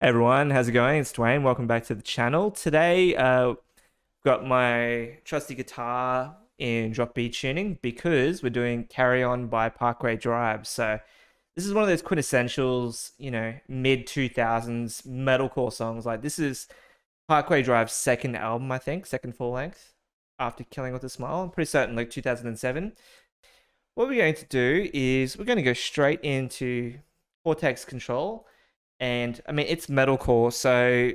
Hey everyone, how's it going? It's Dwayne. Welcome back to the channel. Today, got my trusty guitar in drop B tuning because we're doing Carrion by Parkway Drive. So this is one of those quintessentials, mid 2000s metalcore songs. Like this is Parkway Drive's second album, I think, second full length after Killing with a Smile. I'm pretty certain like 2007. What we're going to do is we're going to go straight into Cortex control. And I mean, it's metalcore, so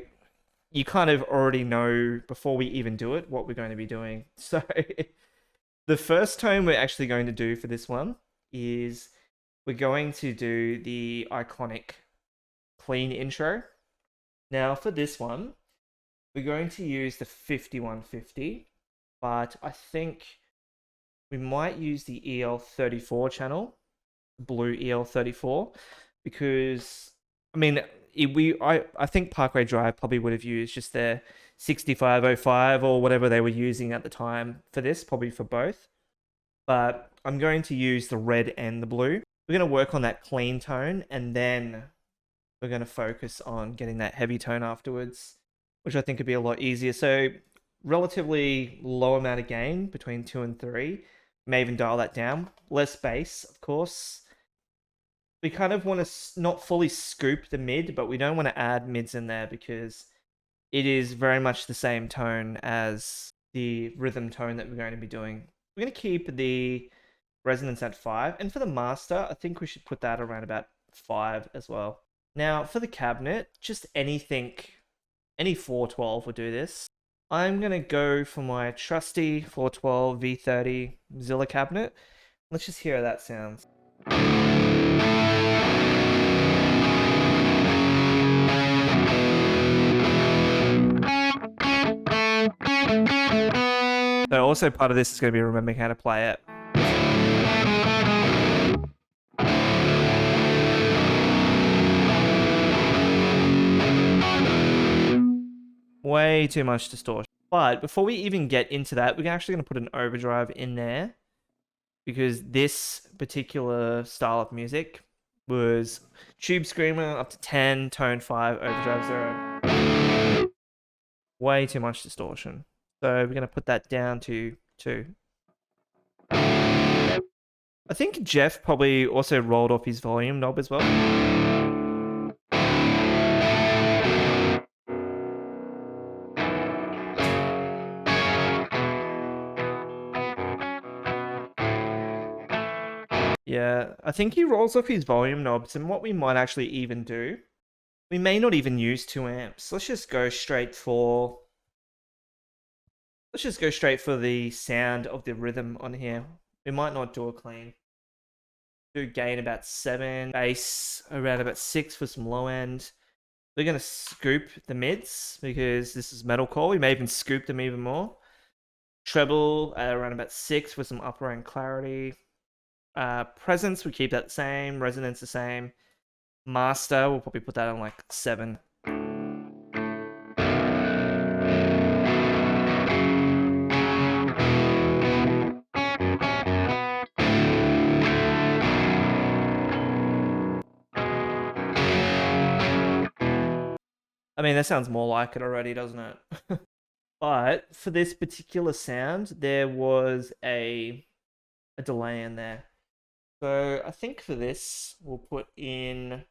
you kind of already know before we even do it what we're going to be doing. So the first tone we're actually going to do for this one is we're going to do the iconic clean intro. Now for this one, we're going to use the 5150, but I think we might use the EL34 channel, blue EL34, because I mean, I think Parkway Drive probably would have used just their 6505 or whatever they were using at the time for this, probably for both. But I'm going to use the red and the blue. We're going to work on that clean tone, and then we're going to focus on getting that heavy tone afterwards, which I think would be a lot easier. So relatively low amount of gain between 2 and 3. May even dial that down. Less bass, of course. We kind of want to not fully scoop the mid, but we don't want to add mids in there because it is very much the same tone as the rhythm tone that we're going to be doing. We're going to keep the resonance at 5. And for the master, I think we should put that around about 5 as well. Now, for the cabinet, just anything, any 412 will do this. I'm going to go for my trusty 412 V30 Zilla cabinet. Let's just hear how that sounds. So also part of this is going to be remembering how to play it. Way too much distortion. But before we even get into that, we're actually going to put an overdrive in there because this particular style of music was tube screamer up to 10, tone 5, overdrive 0. Way too much distortion. So we're going to put that down to 2. I think Jeff probably also rolled off his volume knob as well. Yeah, I think he rolls off his volume knobs, and what we might actually even do, we may not even use 2 amps. Let's just go straight for the sound of the rhythm on here. We might not do a clean. Do gain about 7, bass around about 6 for some low end. We're going to scoop the mids because this is metalcore. We may even scoop them even more. Treble around about 6 for some upper end clarity. Presence, we keep that the same. Resonance the same. Master, we'll probably put that on like 7. I mean, that sounds more like it already, doesn't it? But for this particular sound, there was a delay in there. So I think for this, we'll put in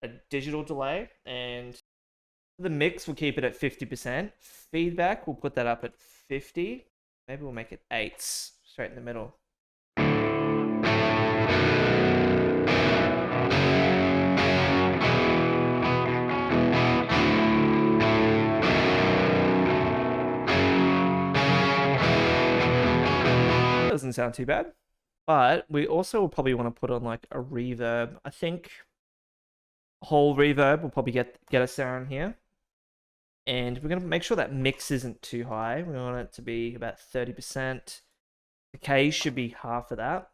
a digital delay, and for the mix, we'll keep it at 50%. Feedback, we'll put that up at 50. Maybe we'll make it 8s, straight in the middle. Doesn't sound too bad. But we also will probably want to put on like a reverb. I think whole reverb will probably get us down here. And we're going to make sure that mix isn't too high. We want it to be about 30%. Decay should be half of that.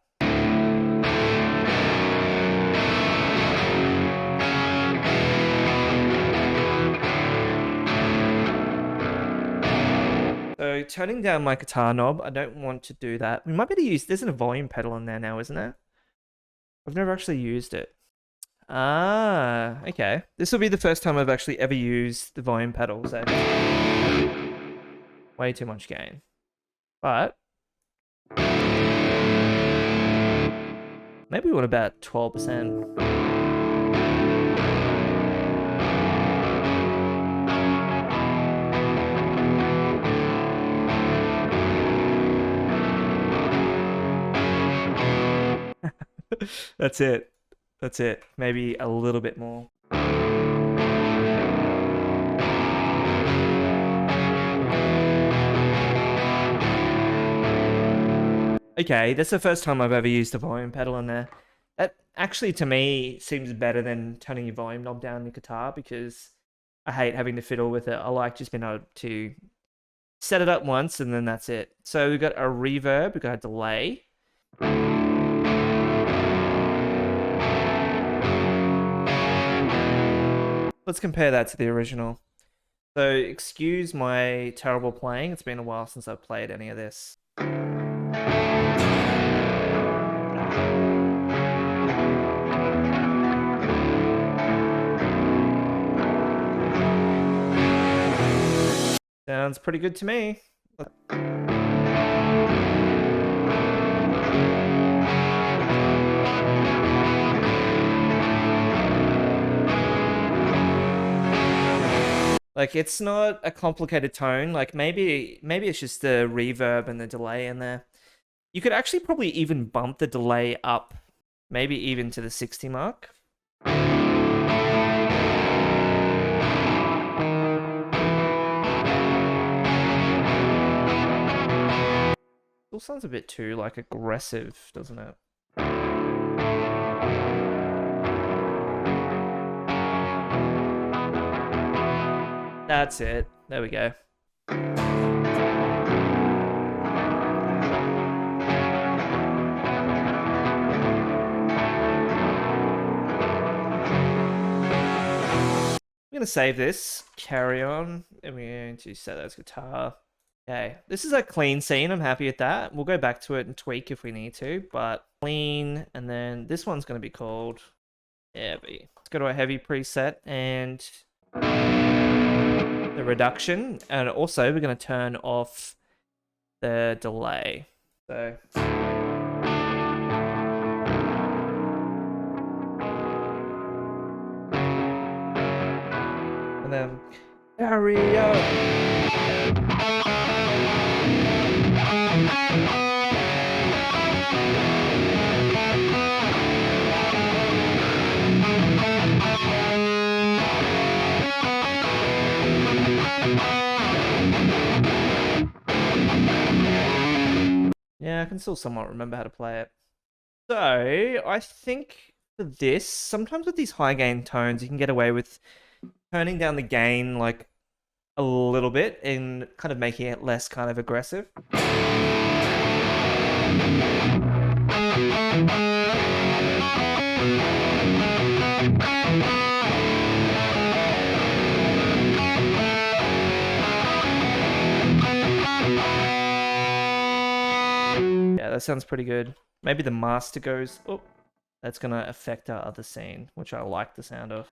So turning down my guitar knob, I don't want to do that. We might be able to use, there's a volume pedal in there now, isn't there? I've never actually used it. Ah, okay. This will be the first time I've actually ever used the volume pedal, so way too much gain. But maybe we want about 12%. That's it. That's it. Maybe a little bit more. Okay, that's the first time I've ever used a volume pedal in there. That actually, to me, seems better than turning your volume knob down in the guitar, because I hate having to fiddle with it. I like just being able to set it up once and then that's it. So we've got a reverb, we've got a delay. Let's compare that to the original. So excuse my terrible playing. It's been a while since I've played any of this. Sounds pretty good to me. Like, it's not a complicated tone. Like, maybe it's just the reverb and the delay in there. You could actually probably even bump the delay up, maybe even to the 60 mark. Still sounds a bit too, like, aggressive, doesn't it? That's it. There we go. I'm going to save this, Carrion, and we're going to set that as guitar. Okay, this is a clean scene. I'm happy with that. We'll go back to it and tweak if we need to, but clean, and then this one's going to be called heavy. Let's go to a heavy preset and the reduction, and also we're going to turn off the delay. So and then Carrion. Yeah, I can still somewhat remember how to play it. So, I think for this, sometimes with these high gain tones, you can get away with turning down the gain like a little bit and kind of making it less kind of aggressive. Yeah, that sounds pretty good. Maybe the master goes, oh, that's going to affect our other scene, which I like the sound of.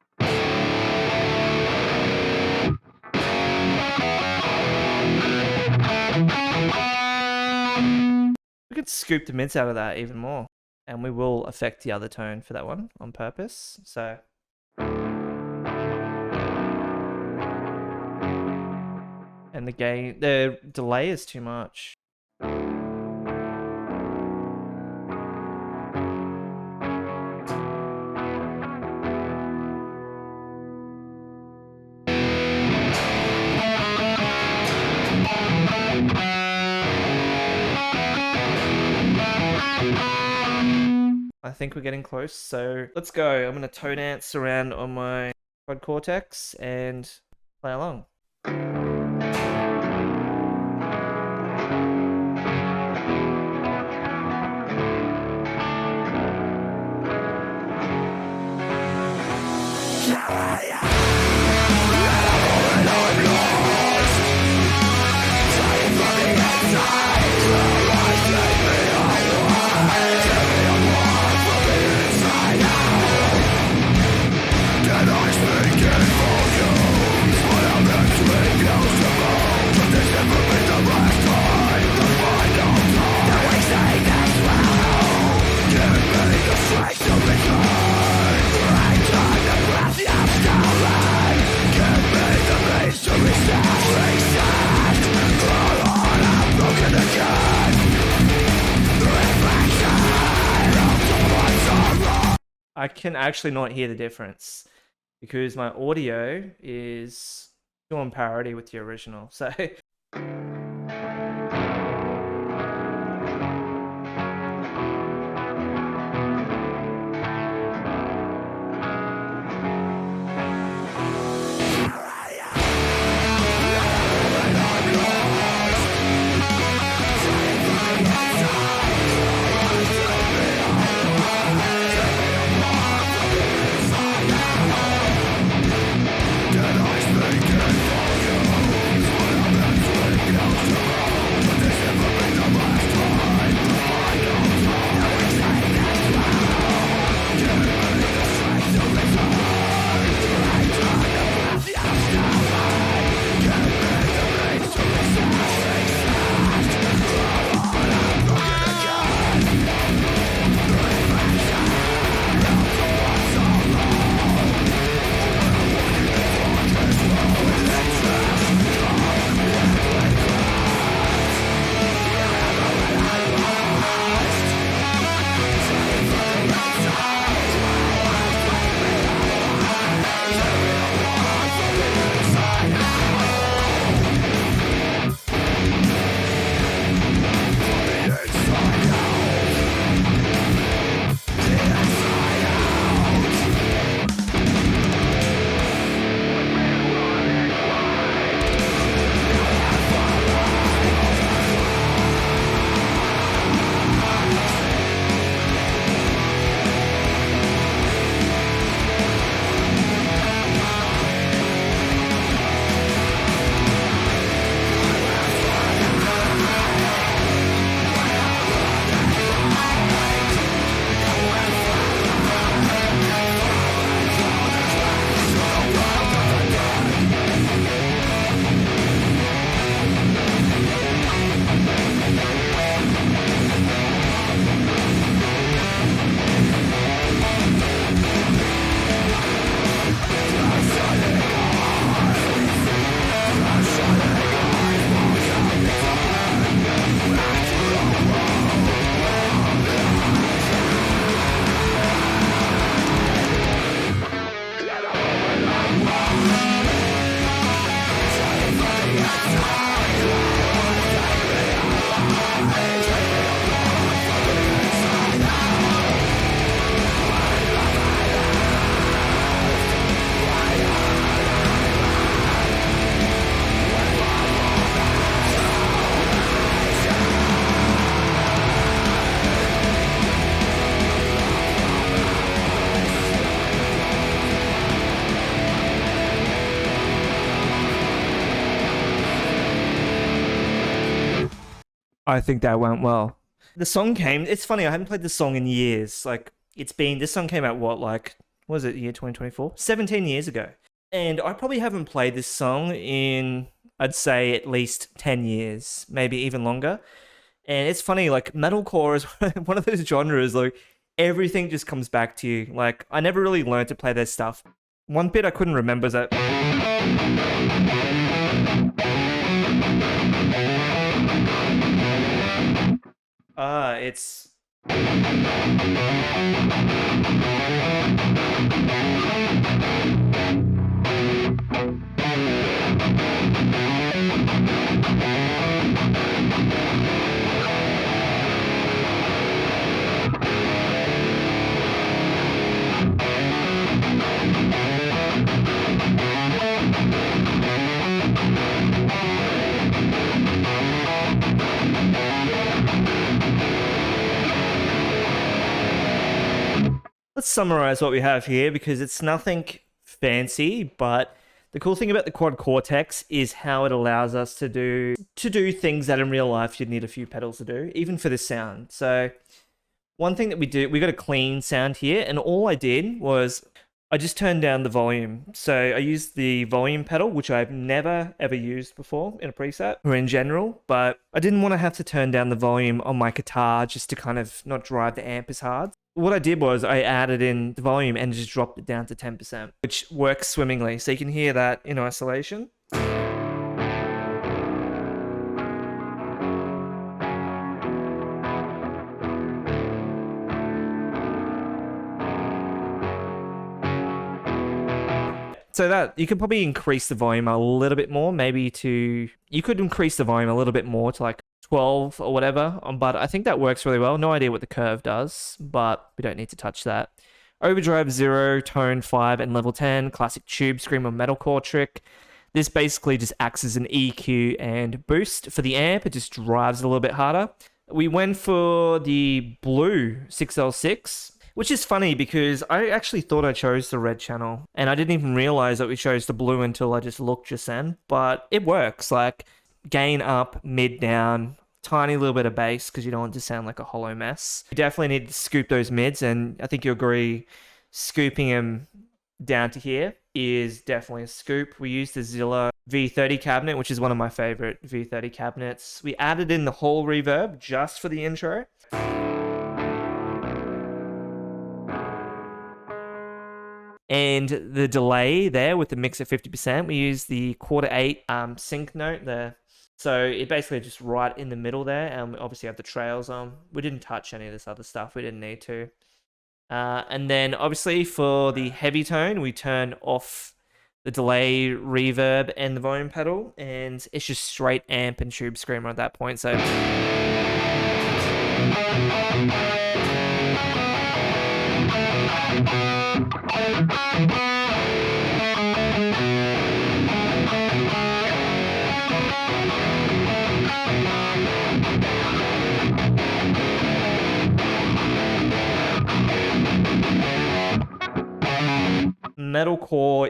We could scoop the mids out of that even more, and we will affect the other tone for that one on purpose. So and the delay is too much. I think we're getting close, so let's go. I'm going to toe dance around on my Quad Cortex and play along. I can actually not hear the difference because my audio is still on parity with the original. So I think that went well. The song came, it's funny, I haven't played this song in years. Like, this song came out what was it, year 2024? 17 years ago. And I probably haven't played this song in, I'd say, at least 10 years, maybe even longer. And it's funny, like, metalcore is one of those genres, like, everything just comes back to you. Like, I never really learned to play their stuff. One bit I couldn't remember is that... it's... Let's summarize what we have here because it's nothing fancy, but the cool thing about the Quad Cortex is how it allows us to do things that in real life you'd need a few pedals to do, even for the sound. So one thing that we got a clean sound here, and all I did was I just turned down the volume. So I used the volume pedal, which I've never ever used before in a preset or in general, but I didn't want to have to turn down the volume on my guitar just to kind of not drive the amp as hard. What I did was I added in the volume and just dropped it down to 10%, which works swimmingly. So you can hear that in isolation. So that you could probably increase the volume a little bit more, maybe to, you could increase the volume a little bit more to like 12 or whatever, but I think that works really well. No idea what the curve does, but we don't need to touch that. Overdrive 0, tone 5, and level 10, classic tube scream or metalcore trick. This basically just acts as an EQ and boost for the amp. It just drives a little bit harder. We went for the blue 6L6, which is funny because I actually thought I chose the red channel and I didn't even realize that we chose the blue until I just looked just then, but it works. Like gain up, mid down, tiny little bit of bass because you don't want it to sound like a hollow mess. You definitely need to scoop those mids, and I think you agree scooping them down to here is definitely a scoop. We used the Zilla V30 cabinet, which is one of my favorite V30 cabinets. We added in the whole reverb just for the intro. And the delay there with the mix at 50%, we use the quarter 8 sync note there. So it basically just right in the middle there, and we obviously have the trails on. We didn't touch any of this other stuff, we didn't need to. And then obviously for the heavy tone, we turn off the delay, reverb, and the volume pedal, and it's just straight amp and tube screamer at that point. So metalcore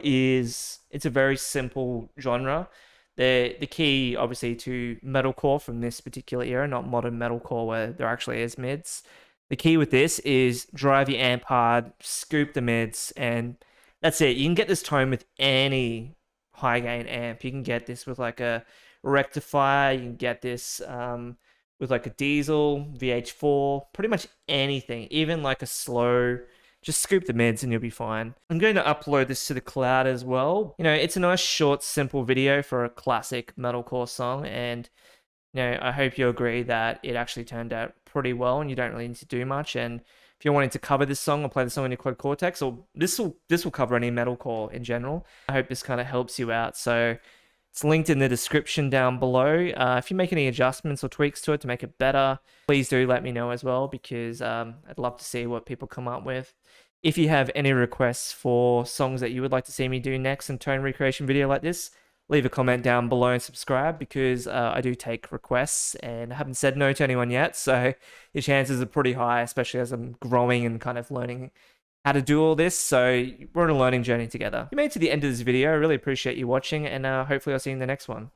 it's a very simple genre. The key obviously to metalcore from this particular era, not modern metalcore where there actually is mids. The key with this is drive your amp hard, scoop the mids, and that's it. You can get this tone with any high gain amp. You can get this with like a rectifier, you can get this with like a diesel, VH4, pretty much anything, even like a slow. Just scoop the mids and you'll be fine. I'm going to upload this to the cloud as well. You know, it's a nice, short, simple video for a classic metalcore song. And, you know, I hope you agree that it actually turned out pretty well and you don't really need to do much. And if you're wanting to cover this song or play the song in your Quad Cortex, or this will cover any metalcore in general. I hope this kind of helps you out. So it's linked in the description down below. If you make any adjustments or tweaks to it to make it better, please do let me know as well, because I'd love to see what people come up with. If you have any requests for songs that you would like to see me do next in tone recreation video like this, leave a comment down below and subscribe, because I do take requests and I haven't said no to anyone yet. So your chances are pretty high, especially as I'm growing and kind of learning how to do all this. So we're on a learning journey together. If you made it to the end of this video, I really appreciate you watching, and hopefully I'll see you in the next one.